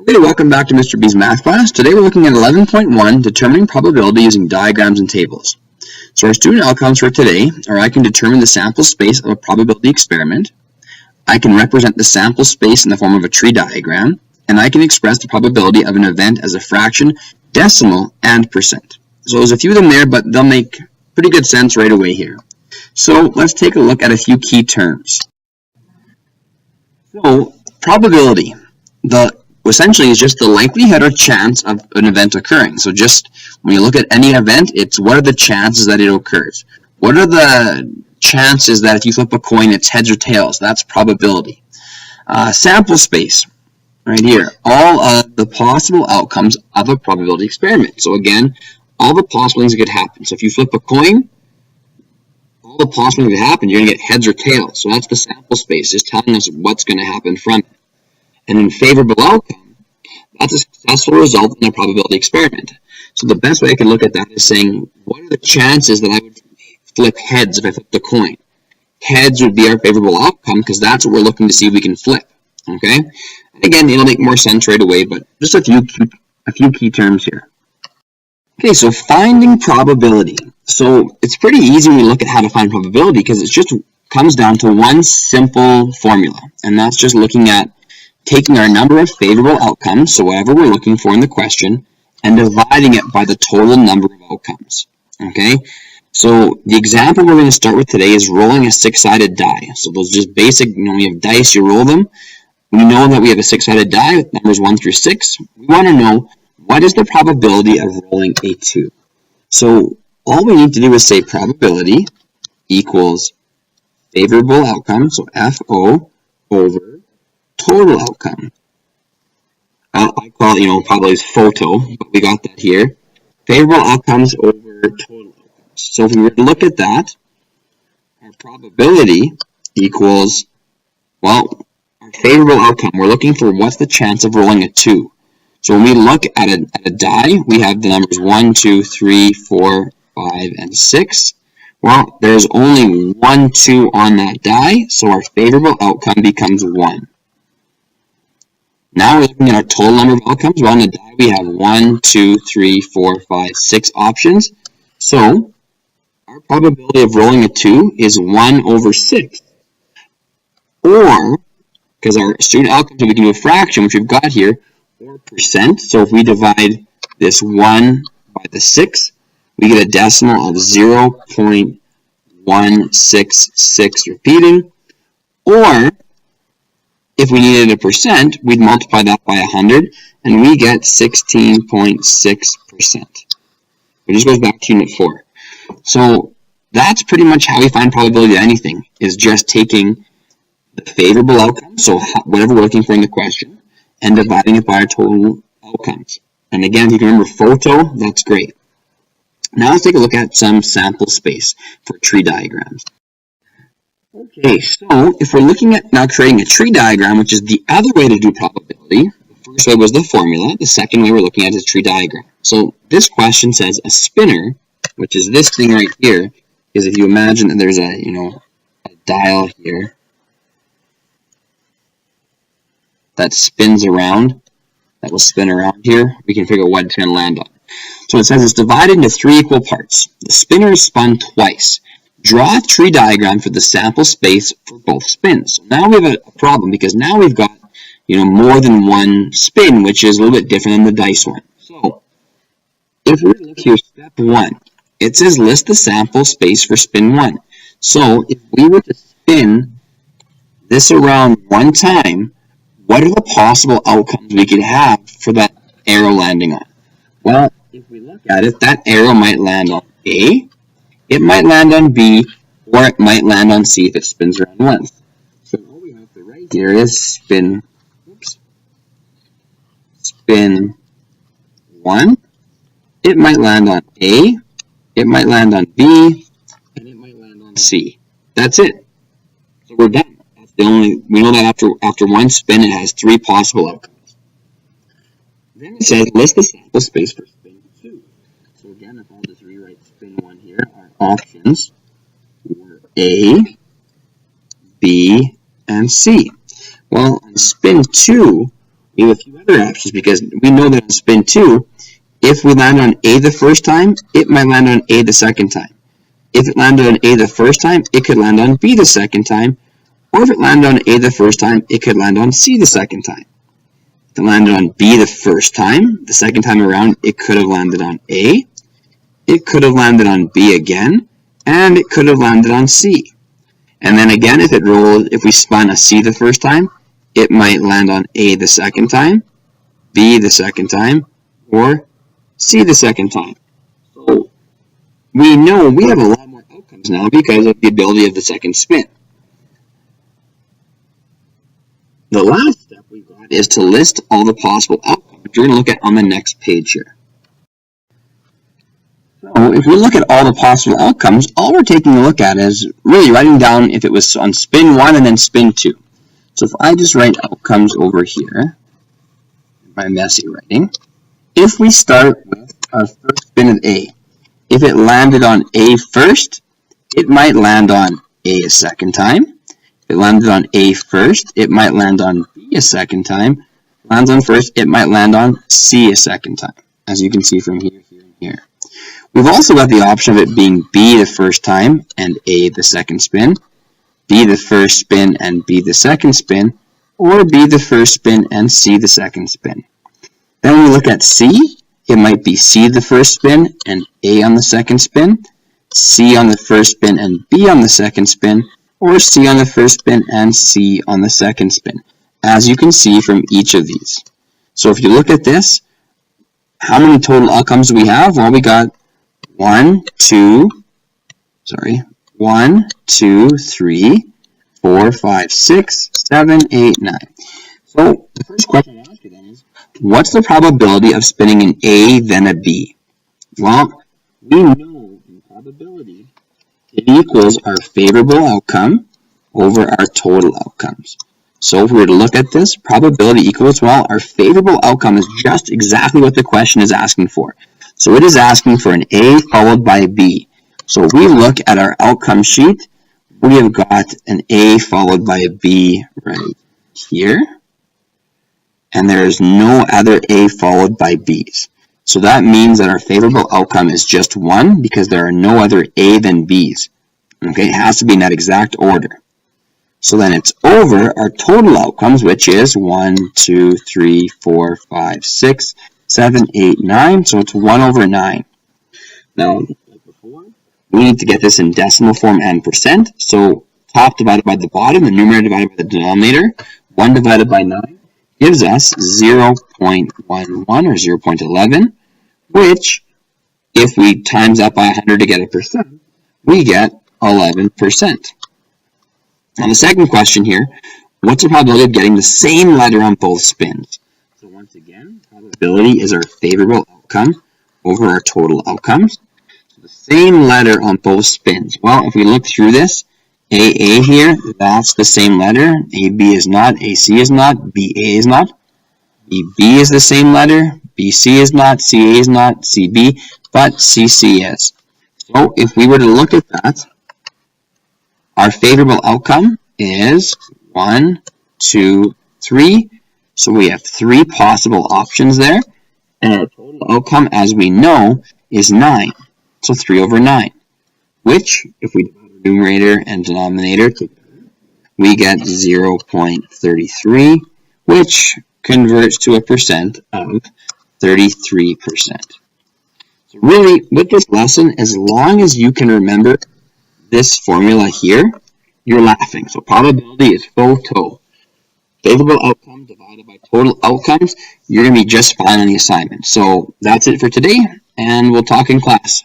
Hey, welcome back to Mr. B's math class. Today we're looking at 11.1, determining probability using diagrams and tables. So our student outcomes for today are I can determine the sample space of a probability experiment, I can represent the sample space in the form of a tree diagram, and I can express the probability of an event as a fraction, decimal, and percent. So there's a few of them there, but they'll make pretty good sense right away here. So let's take a look at a few key terms. So probability. Essentially is just the likelihood or chance of an event occurring. So just when you look at any event, it's what are the chances that it occurs? What are the chances that if you flip a coin, it's heads or tails? That's probability. Sample space, right here. All of the possible outcomes of a probability experiment. So again, all the possible things that could happen. So if you flip a coin, all the possible things that happen, you're going to get heads or tails. So that's the sample space, just telling us what's going to happen from it. And in favorable outcome, that's a successful result in a probability experiment. So the best way I can look at that is saying, what are the chances that I would flip heads if I flip the coin? Heads would be our favorable outcome because that's what we're looking to see if we can flip. Okay? And again, it'll make more sense right away, but just a few key terms here. Okay, so finding probability. So it's pretty easy when we look at how to find probability because it just comes down to one simple formula, and that's just looking at taking our number of favorable outcomes, so whatever we're looking for in the question, and dividing it by the total number of outcomes. Okay, so the example we're going to start with today is rolling a six-sided die. So those are just basic, we have dice, you roll them. We know that we have a six-sided die with numbers 1 through 6. We want to know what is the probability of rolling a 2. So all we need to do is say probability equals favorable outcome, so FO over total outcome. I call it, probably is photo, but we got that here. Favorable outcomes over total outcomes. So if we were to look at that, our probability equals, our favorable outcome. We're looking for what's the chance of rolling a 2. So when we look at a die, we have the numbers 1, 2, 3, 4, 5, and 6. Well, there's only 1 2 on that die, so our favorable outcome becomes 1. Now we're looking at our total number of outcomes. Well, on the die we have 1, 2, 3, 4, 5, 6 options. So our probability of rolling a 2 is 1 over 6. Or, because our student outcomes, we can do a fraction, which we've got here, or percent. So if we divide this 1 by the 6, we get a decimal of 0.166 repeating. Or if we needed a percent, we'd multiply that by 100, and we get 16.6%. It just goes back to Unit 4. So that's pretty much how we find probability of anything, is just taking the favorable outcome, so whatever we're looking for in the question, and dividing it by our total outcomes. And again, if you can remember photo, that's great. Now let's take a look at some sample space for tree diagrams. Okay, so if we're looking at now creating a tree diagram, which is the other way to do probability, the first way was the formula, the second way we're looking at is tree diagram. So this question says a spinner, which is this thing right here, is if you imagine that there's a dial here that spins around, that will spin around here, we can figure out what it's going to land on. So it says it's divided into 3 equal parts. The spinner is spun twice. Draw a tree diagram for the sample space for both spins. So now we have a problem because now we've got more than one spin, which is a little bit different than the dice one. So if we look here, step 1, it says list the sample space for spin 1. So if we were to spin this around one time, what are the possible outcomes we could have for that arrow landing on? Well, if we look at it, that arrow might land on A, it might land on B, or it might land on C if it spins around once. So what we have to write here is spin 1. It might land on A, it might land on B, and it might land on C. That's it. So we're done. That's the only. We know that after one spin, it has 3 possible outcomes. Then it says list the sample space for spin 2. So again, if I'll just rewrite spin 1 here, our options were A, B, and C. Well, on spin 2, We have a few other options because we know that in spin 2, if we land on A the first time, it might land on A the second time. If it landed on A the first time, it could land on B the second time. Or if it landed on A the first time, it could land on C the second time. If it landed on B the first time, the second time around, it could have landed on A. It could have landed on B again. And it could have landed on C. And then again, if we spun a C the first time, it might land on A the second time, B the second time, or C the second time. So we know we have a lot more outcomes now because of the ability of the second spin. The last step we've got is to list all the possible outcomes you're going to look at on the next page here. So if we look at all the possible outcomes, all we're taking a look at is really writing down if it was on spin 1 and then spin 2. So if I just write outcomes over here, my messy writing, if we start with our first spin of A, if it landed on A first, it might land on A a second time. If it landed on A first, it might land on B a second time. If it lands on first, it might land on C a second time, as you can see from here, here, and here. We've also got the option of it being B the first time and A the second spin, B the first spin and B the second spin, or B the first spin and C the second spin. Then when we look at C, it might be C the first spin and A on the second spin, C on the first spin and B on the second spin, or C on the first spin and C on the second spin, as you can see from each of these. So if you look at this, how many total outcomes do we have? Well, we got 1, 2, 3, 4, 5, 6, 7, 8, 9. So the first question I ask you then is, what's the probability of spinning an A then a B? Well, we know in probability it equals our favorable outcome over our total outcomes. So if we were to look at this, probability equals, well, our favorable outcome is just exactly what the question is asking for. So it is asking for an A followed by a B. So if we look at our outcome sheet, we have got an A followed by a B right here. And there is no other A followed by B's. So that means that our favorable outcome is just 1 because there are no other A than B's. Okay, it has to be in that exact order. So then it's over our total outcomes, which is 1, 2, 3, 4, 5, 6, 7, 8, 9. So it's 1 over 9. Now, like before, we need to get this in decimal form and percent. So top divided by the bottom, the numerator divided by the denominator, 1 divided by 9 gives us 0.11 or 0.11, which, if we times that by 100 to get a percent, we get 11%. Now the second question here, what's the probability of getting the same letter on both spins? So once again, probability is our favorable outcome over our total outcomes. So the same letter on both spins. Well, if we look through this, AA here, that's the same letter. AB is not, AC is not, BA is not. BB is the same letter. BC is not, CA is not, CB, but CC is. So if we were to look at that, our favorable outcome is 1, 2, 3. So we have 3 possible options there. And our total outcome, as we know, is 9. So 3 over 9. Which, if we divide our numerator and denominator together, we get 0.33, which converts to a percent of 33%. So really, with this lesson, as long as you can remember this formula here, you're laughing. So probability is photo. Favorable outcome divided by total outcomes, you're going to be just fine on the assignment. So that's it for today, and we'll talk in class.